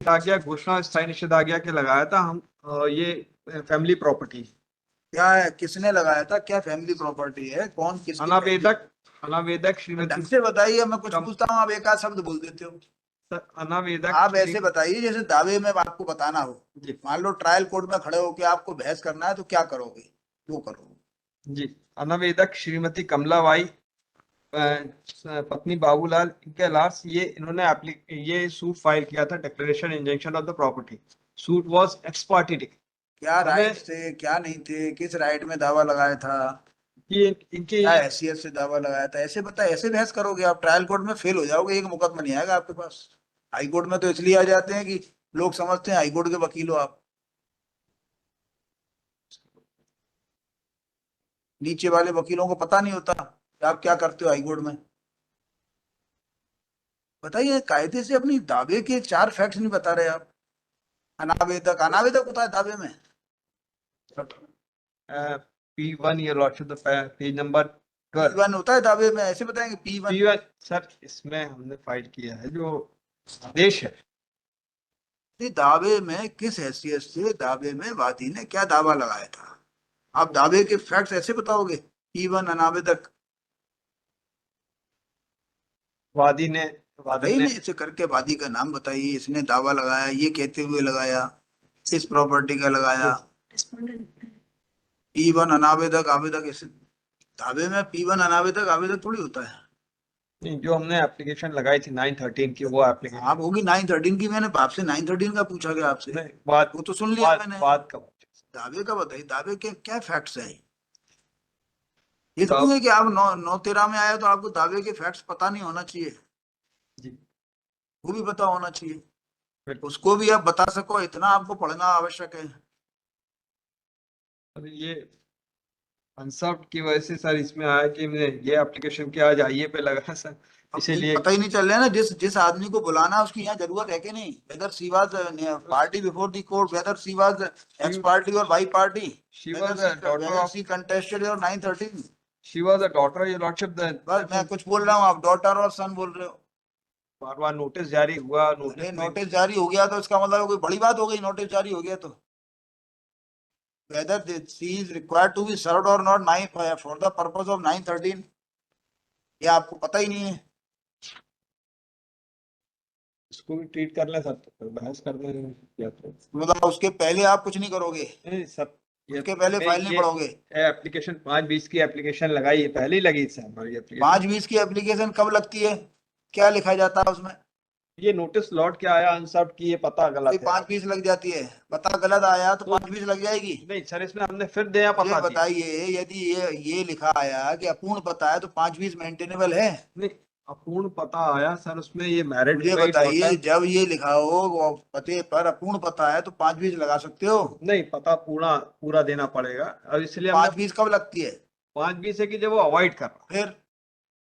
निषेधाज्ञा घोषणा स्थायी निषेधाज्ञा के लगाया था हम। ये फैमिली प्रॉपर्टी। क्या है, किसने लगाया था, क्या फैमिली प्रॉपर्टी है, कौन किसकी अनावेदक अनावेदक श्रीमती। ढंग से बताइए, मैं कुछ कम पूछता हूँ आप एक आध शब्द बोल देते हो। सर, अनावेदक आप ऐसे बताइए जैसे दावे में आपको बताना हो। जी मान लो ट्रायल कोर्ट में खड़े होके आपको बहस करना है तो क्या करोगे, वो करो। जी। अनावेदक श्रीमती कमलाबाई पत्नी बाबूलाल इनके लास्ट ये इन्होंने ये सूट फाइल किया था, declaration injunction of the property. Suit was X party. क्या हमें राइट थे, क्या नहीं थे, किस राइट में दावा लगाया था, ये इनके क्या हैसियत से दावा लगाया था, ऐसे बताए। ऐसे बहस करोगे आप ट्रायल कोर्ट में फेल हो जाओगे, एक मुकदमा नहीं आएगा आपके पास। हाई कोर्ट में तो इसलिए आ जाते हैं कि लोग समझते हैं हाई कोर्ट के वकील हो आप। नीचे वाले वकीलों को पता नहीं होता कि आप क्या करते हो हाई कोर्ट में। बताइए, कायदे से अपनी दावे के चार फैक्ट्स नहीं बता रहे आप। अनावेदक, अनावेदक होता है दावे में। P1 ये lordship the page number 12। P1 होता है दावे में, ऐसे बताएंगे P1। P1 सर इसमें हमने फाइल किया है जो आदेश है। दावे में किस हैसियत से दावे में वादी ने क्या दावा लगाया था, आप दावे के फैक्ट्स ऐसे बताओगे। P1 अनावेदक। वादी ने वादी बताइए ने नहीं, ऐसे करके वादी का नाम बताइए, इसने दावा लगाया, ये कहते हुए लगाया, इस प्रॉपर्टी का लगाया। P1 अनावेदक आवेदक, ऐसे दावे में P1 अनावेदक आवेदक थोड़ी होता है। नहीं, जो हमने एप्लीकेशन लगाई थी 913 की वो एप्लीकेशन। आप होगी 913 की, मैंने आपसे 913 का पूछा गया आपसे, नहीं, बात वो तो सुन लिया मैंने। बात का दावे का बताइए, दावे के क्या फैक्ट्स हैं। ये थोड़ी तब है कि आप 913 में आए तो आपको दावे के फैक्ट्स पता नहीं होना चाहिए, जी वो भी पता होना चाहिए। बिल्कुल। उसको भी आप बता सको, इतना आपको पढ़ना आवश्यक है। अभी ये कंसेप्ट की वजह से सर इसमें आया कि मैं ये एप्लीकेशन के आज आईए पे लगा सर, अब ये इसीलिए। पता ही नहीं चल रहा है ना, जिस जिस आदमी को बुलाना है उसकी यहाँ जरूरत है कि नहीं, whether she was party before the court, whether she was X party और Y party, she whether was she a daughter whether of she contested और 913। She was a daughter your lordship बस मैं द कुछ बोल रहा हूँ, आप daughter और सन बोल रहे हो। बार बार नोटिस जारी हुआ, अरे नोटिस में नोटिस जारी हो गया तो इसका मतलब कोई बड़ी बात हो गई, नोटिस जारी हो गया तो। Whether she is required to be served और not, nine for the purpose of 913, ये आपको पता ही नहीं है। इसको भी ट्रीट कर ले सर, तो फिर बहस कर ले या तो मतलब उसके पहले आप कुछ नहीं करोगे, नहीं सर। ये उसके पहले फाइल नहीं ये पढ़ोगे। एप्लीकेशन 520 की एप्लीकेशन लगाई है, पहले ही लगी सर हमारी एप्लीकेशन। 520 की एप्लीकेशन कब लगती है, क्या लिखा जाता है उसमें। ये नोटिस लौट के आया अनसर्व की, ये पता कोई गलत है आप। 520 लग जाती है, पता गलत आया तो तो 520 लग जाएगी। नहीं सर, इसमें हमने फिर दिया मुझे पता दिया। बताइए, यदि ये लिखा आया कि अपूर्ण पता है तो 520 मेंटेनेबल है। नहीं, अपूर्ण पता आया सर, उसमें ये मैरिड मुझे कई बताइए, डॉटर। जब ये लिखा हो वो पते पर अपूर्ण पता है तो 520 लगा सकते हो। नहीं, पता पूरा पूरा देना पड़ेगा और इसलिए हमने 520 कब लगती है। 520 है कि जब वो अवॉइड कर रहा फिर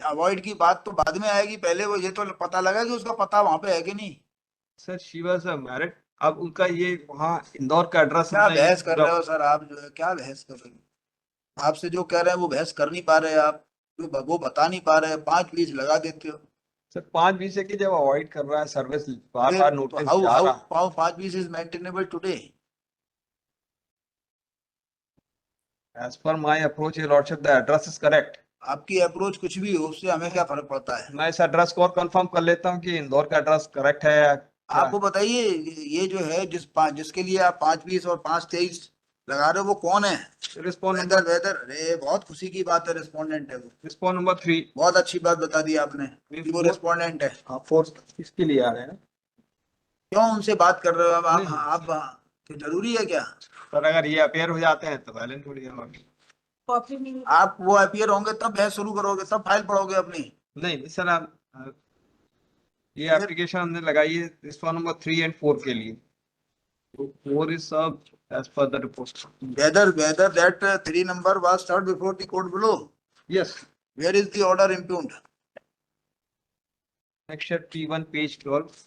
अवॉइड की बात तो बाद में आएगी, पहले वो ये तो पता लगा कि उसका पता वहां पे है कि नहीं। है। Sir she was married. अब उनका ये वहाँ इंदौर का एड्रेस क्या हमने ये बहस कर पूरा। रहे हो सर आप, जो है क्या बहस कर रहे हो। आपसे जो कह रहे हैं वो बहस कर नहीं पा रहे आप, वो बता नहीं पा रहे, 520 लगा देते हो। सर 520 है कि जब अवॉइड कर रहा है सर्विस, बार फिर बार तो नोटिस हाउ जा हाउ रहा है। How 520 is maintainable today. As per my approach your lordship the address is correct. आपकी अप्रोच कुछ भी हो, उससे हमें क्या फर्क पड़ता है। मैं इस एड्रेस को और कंफर्म कर लेता हूँ कि इंदौर का एड्रेस करेक्ट है या क्या। आपको बताइए, ये जो है जिसके लिए आप 520 और 523 लगा रहे हो वो कौन है। रिस्पॉन्ड वेदर नंबर वेदर, अरे बहुत खुशी की बात है, रिस्पोंडेंट है वो। Respond number 3। बहुत अच्छी बात बता दी आपने कि वो फोर्थ। रिस्पोंडेंट है। हाँ, फोर्थ इसके लिए आ रहे हैं। क्यों उनसे बात कर रहे हो अब नहीं आप तो जरूरी है क्या। सर, अगर ये अपेयर हो जाते हैं तो वैलेंट हो जाएगा। आप वो अपीयर होंगे तब बहस शुरू करोगे, तब फाइल पढ़ोगे अपनी। नहीं सर, आप ये फिर एप्लीकेशन हमने लगाई है रिस्पॉन्ड नंबर 3 और 4 के लिए। तो 4 इज सब as per the report. whether that 3 number was served before the court below, yes. where is the order impugned. Next P1 page 12।